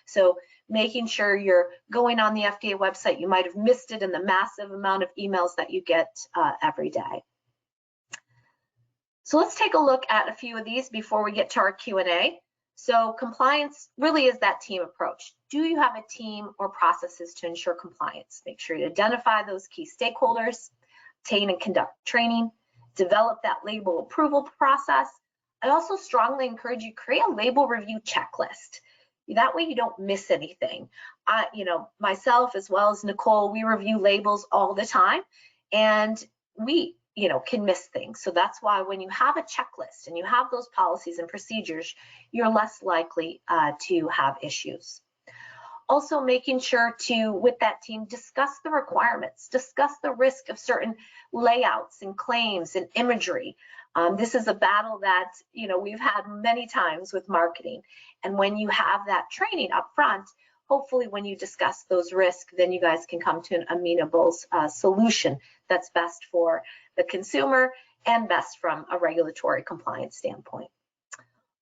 So making sure you're going on the FDA website, you might have missed it in the massive amount of emails that you get every day. So let's take a look at a few of these before we get to our Q&A. So compliance really is that team approach. Do you have a team or processes to ensure compliance? Make sure you identify those key stakeholders, obtain and conduct training, develop that label approval process. I also strongly encourage you create a label review checklist. That way you don't miss anything. Myself as well as Nicole, we review labels all the time and we can miss things. So that's why when you have a checklist and you have those policies and procedures, you're less likely to have issues. Also making sure to, with that team, discuss the requirements, discuss the risk of certain layouts and claims and imagery. This is a battle that, we've had many times with marketing. And when you have that training up front, hopefully when you discuss those risks, then you guys can come to an amenable solution that's best for the consumer and best from a regulatory compliance standpoint.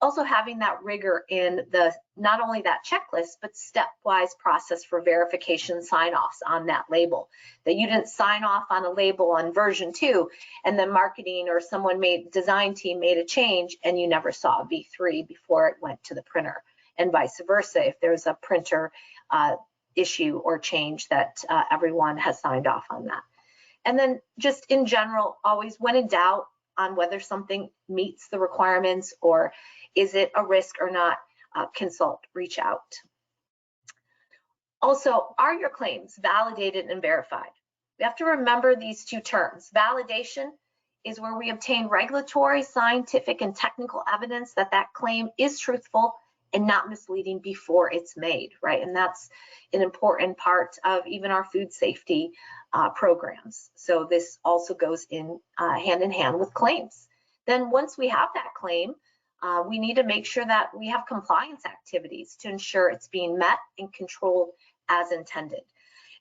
Also having that rigor in the, not only that checklist, but stepwise process for verification sign-offs on that label. That you didn't sign off on a label on version 2 and then marketing or someone design team made a change and you never saw a V3 before it went to the printer, and vice versa if there's a printer issue or change that everyone has signed off on that. And then just in general, always when in doubt on whether something meets the requirements or is it a risk or not, consult, reach out. Also, are your claims validated and verified? We have to remember these two terms. Validation is where we obtain regulatory, scientific, and technical evidence that that claim is truthful and not misleading before it's made, right? And that's an important part of even our food safety programs. So this also goes in hand with claims. Then once we have that claim, we need to make sure that we have compliance activities to ensure it's being met and controlled as intended.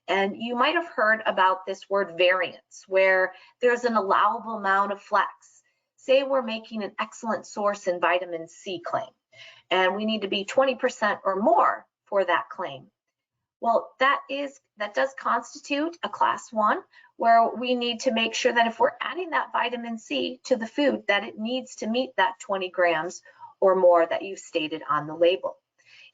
And you might have heard about this word variance, where there's an allowable amount of flex. Say we're making an excellent source in vitamin C claim, and we need to be 20% or more for that claim. Well, that does constitute a class 1, where we need to make sure that if we're adding that vitamin C to the food, that it needs to meet that 20 grams or more that you've stated on the label.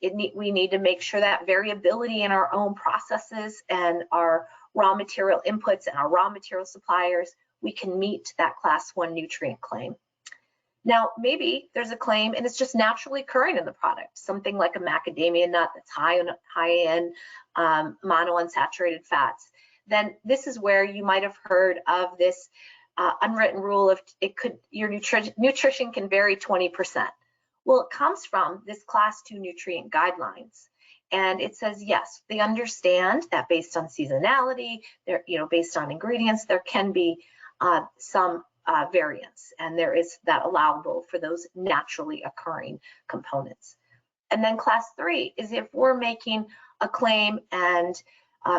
We need to make sure that variability in our own processes and our raw material inputs and our raw material suppliers, we can meet that class 1 nutrient claim. Now, maybe there's a claim and it's just naturally occurring in the product, something like a macadamia nut that's high in monounsaturated fats. Then this is where you might have heard of this unwritten rule of your nutrition can vary 20%. Well, it comes from this class 2 nutrient guidelines. And it says, yes, they understand that based on seasonality, based on ingredients, there can be some variance, and there is that allowable for those naturally occurring components. And then class 3 is if we're making a claim and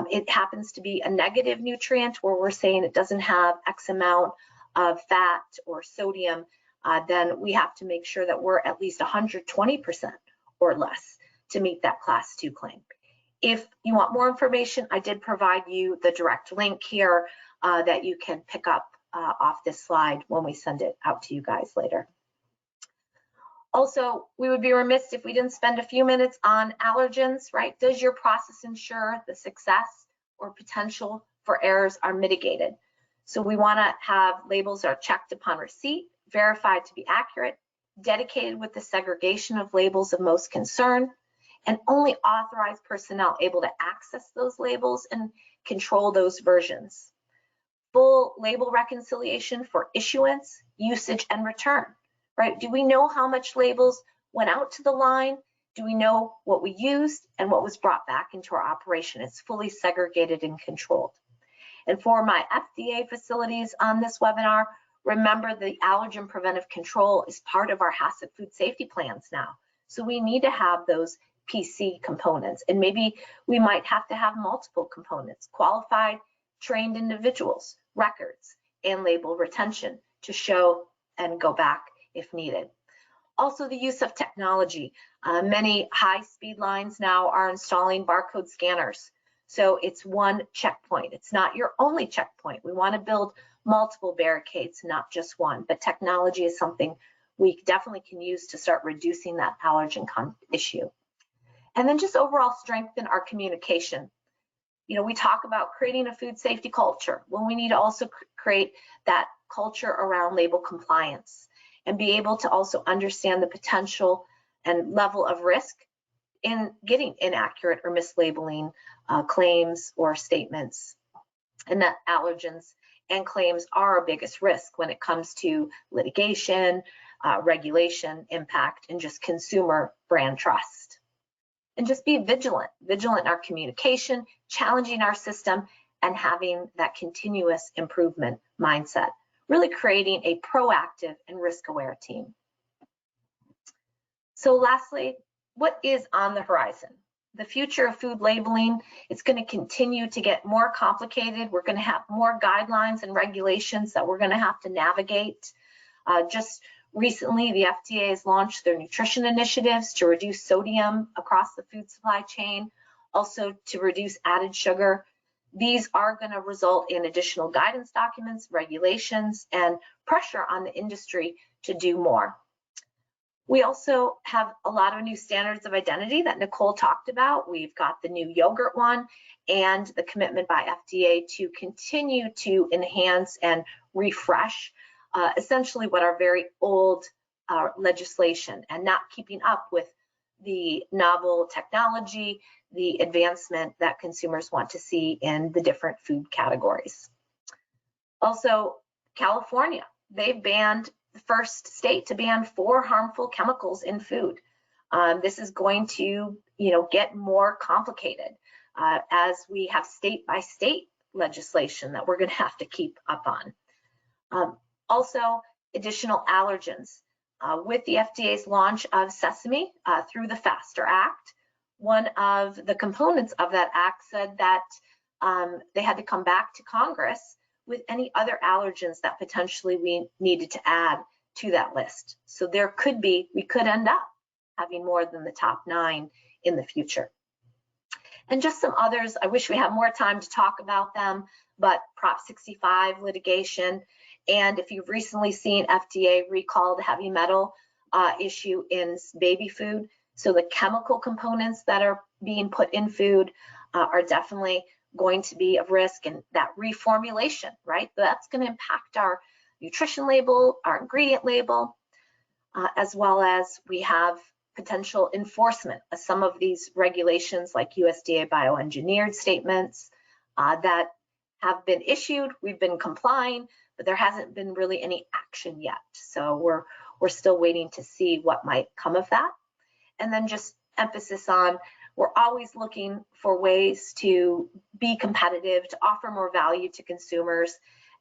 it happens to be a negative nutrient where we're saying it doesn't have X amount of fat or sodium, then we have to make sure that we're at least 120% or less to meet that class 2 claim. If you want more information, I did provide you the direct link here that you can pick up off this slide when we send it out to you guys later. Also, we would be remiss if we didn't spend a few minutes on allergens, right? Does your process ensure the success or potential for errors are mitigated? So we want to have labels that are checked upon receipt, verified to be accurate, dedicated with the segregation of labels of most concern, and only authorized personnel able to access those labels and control those versions. Full label reconciliation for issuance, usage, and return, right? Do we know how much labels went out to the line? Do we know what we used and what was brought back into our operation? It's fully segregated and controlled. And for my FDA facilities on this webinar, remember the allergen preventive control is part of our HACCP food safety plans now. So we need to have those PC components, and maybe we might have to have multiple components, qualified, trained individuals, records, and label retention to show and go back if needed. Also, the use of technology. Many high-speed lines now are installing barcode scanners. So it's one checkpoint. It's not your only checkpoint. We want to build multiple barricades, not just one. But technology is something we definitely can use to start reducing that allergen issue. And then just overall strengthen our communication. We talk about creating a food safety culture. Well, we need to also create that culture around label compliance and be able to also understand the potential and level of risk in getting inaccurate or mislabeling claims or statements, and that allergens and claims are our biggest risk when it comes to litigation, regulation, impact, and just consumer brand trust. And just be vigilant in our communication, challenging our system, and having that continuous improvement mindset, really creating a proactive and risk-aware team. So lastly, what is on the horizon? the future of food labeling, it's going to continue to get more complicated. We're going to have more guidelines and regulations that we're going to have to navigate. Just recently, the FDA has launched their nutrition initiatives to reduce sodium across the food supply chain, also to reduce added sugar. These are going to result in additional guidance documents, regulations, and pressure on the industry to do more. We also have a lot of new standards of identity that Nicole talked about. We've got the new yogurt one and the commitment by FDA to continue to enhance and refresh essentially what are very old legislation and not keeping up with the novel technology, the advancement that consumers want to see in the different food categories. Also, California, they've banned the first state to ban 4 harmful chemicals in food. This is going to, get more complicated as we have state by state legislation that we're going to have to keep up on. Also, additional allergens. With the FDA's launch of Sesame through the FASTER Act, one of the components of that act said that they had to come back to Congress with any other allergens that potentially we needed to add to that list. So we could end up having more than the top 9 in the future. And just some others, I wish we had more time to talk about them, but Prop 65 litigation, and if you've recently seen FDA recall the heavy metal issue in baby food, so the chemical components that are being put in food are definitely going to be of risk, and that reformulation, right? That's going to impact our nutrition label, our ingredient label, as well as we have potential enforcement of some of these regulations like USDA bioengineered statements that have been issued. We've been complying, but there hasn't been really any action yet. So we're still waiting to see what might come of that. And then just emphasis on, we're always looking for ways to be competitive, to offer more value to consumers.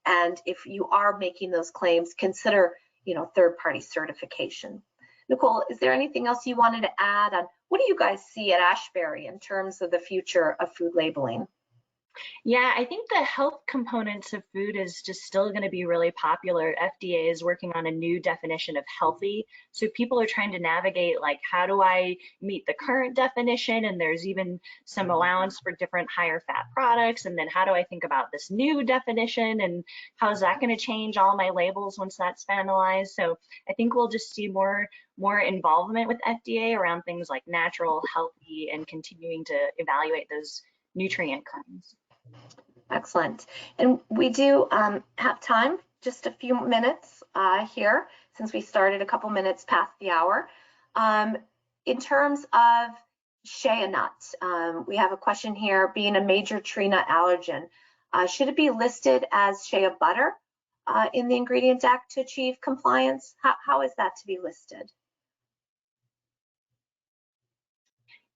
And if you are making those claims, consider, third-party certification. Nicole, is there anything else you wanted to add on what do you guys see at Ashbury in terms of the future of food labeling? Yeah, I think the health components of food is just still going to be really popular. FDA is working on a new definition of healthy. So people are trying to navigate, like, how do I meet the current definition? And there's even some allowance for different higher fat products. And then how do I think about this new definition? And how is that going to change all my labels once that's finalized? So I think we'll just see more involvement with FDA around things like natural, healthy, and continuing to evaluate those nutrient claims. Excellent. And we do have time, just a few minutes here, since we started a couple minutes past the hour. In terms of shea nuts, we have a question here, being a major tree nut allergen, should it be listed as shea butter in the Ingredient Act to achieve compliance? How is that to be listed?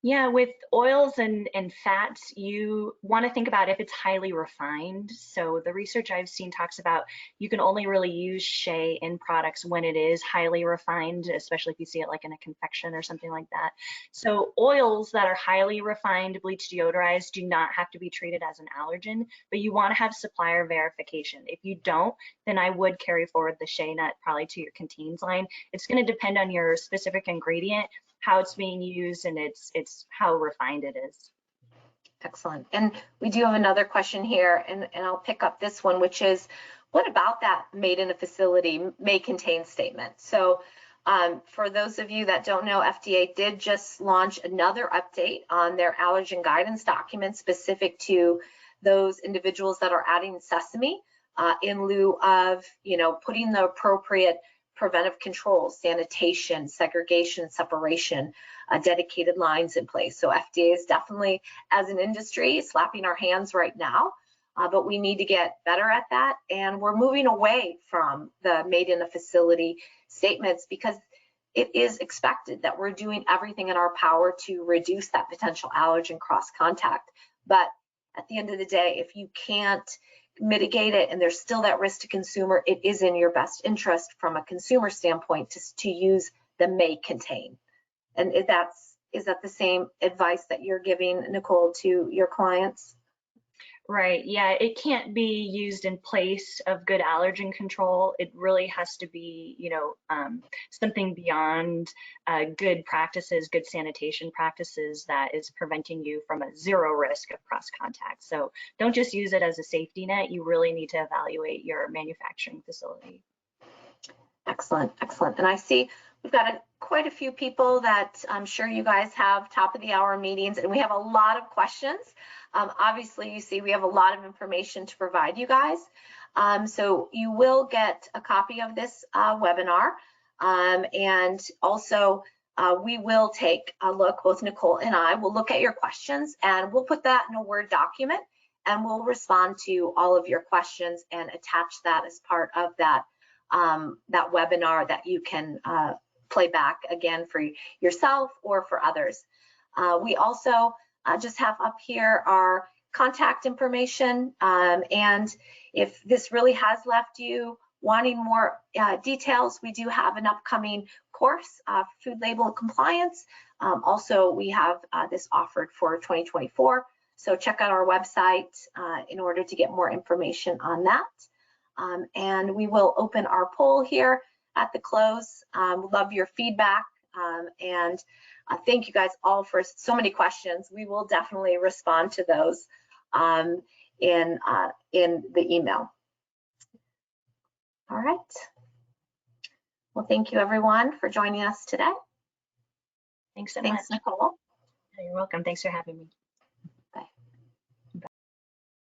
Yeah, with oils and fats, you want to think about if it's highly refined. So the research I've seen talks about you can only really use shea in products when it is highly refined, especially if you see it like in a confection or something like that. So oils that are highly refined, bleached, deodorized do not have to be treated as an allergen, but you want to have supplier verification. If you don't, then I would carry forward the shea nut probably to your Contains line. It's going to depend on your specific ingredient, how it's being used, and it's how refined it is. Excellent. And we do have another question here, and I'll pick up this one, which is, what about that made in a facility may contain statement? So for those of you that don't know, FDA did just launch another update on their allergen guidance document specific to those individuals that are adding sesame in lieu of, putting the appropriate preventive controls, sanitation, segregation, separation, dedicated lines in place. So FDA is definitely, as an industry, slapping our hands right now, but we need to get better at that. And we're moving away from the made in a facility statements because it is expected that we're doing everything in our power to reduce that potential allergen cross contact. But at the end of the day, if you can't mitigate it and there's still that risk to consumer, it is in your best interest from a consumer standpoint to use the may contain. And that's Is that the same advice that you're giving, Nicole, to your clients? Right, yeah, it can't be used in place of good allergen control. It really has to be, something beyond good practices, good sanitation practices that is preventing you from a zero risk of cross contact. So don't just use it as a safety net. You really need to evaluate your manufacturing facility. Excellent, excellent. And I see we've got quite a few people that I'm sure you guys have top of the hour meetings, and we have a lot of questions. Obviously, you see we have a lot of information to provide you guys. So you will get a copy of this webinar. And also, we will take a look, both Nicole and I will look at your questions, and we'll put that in a Word document, and we'll respond to all of your questions and attach that as part of that that webinar that you can play back again for yourself or for others. We also just have up here our contact information, and if this really has left you wanting more details, we do have an upcoming course, food label compliance. Also, we have this offered for 2024, so check out our website in order to get more information on that. And we will open our poll here at the close. Love your feedback, and thank you guys all for so many questions. We will definitely respond to those in the email. All right. Well, thank you everyone for joining us today. Thanks so much. Thanks, Nicole. You're welcome. Thanks for having me.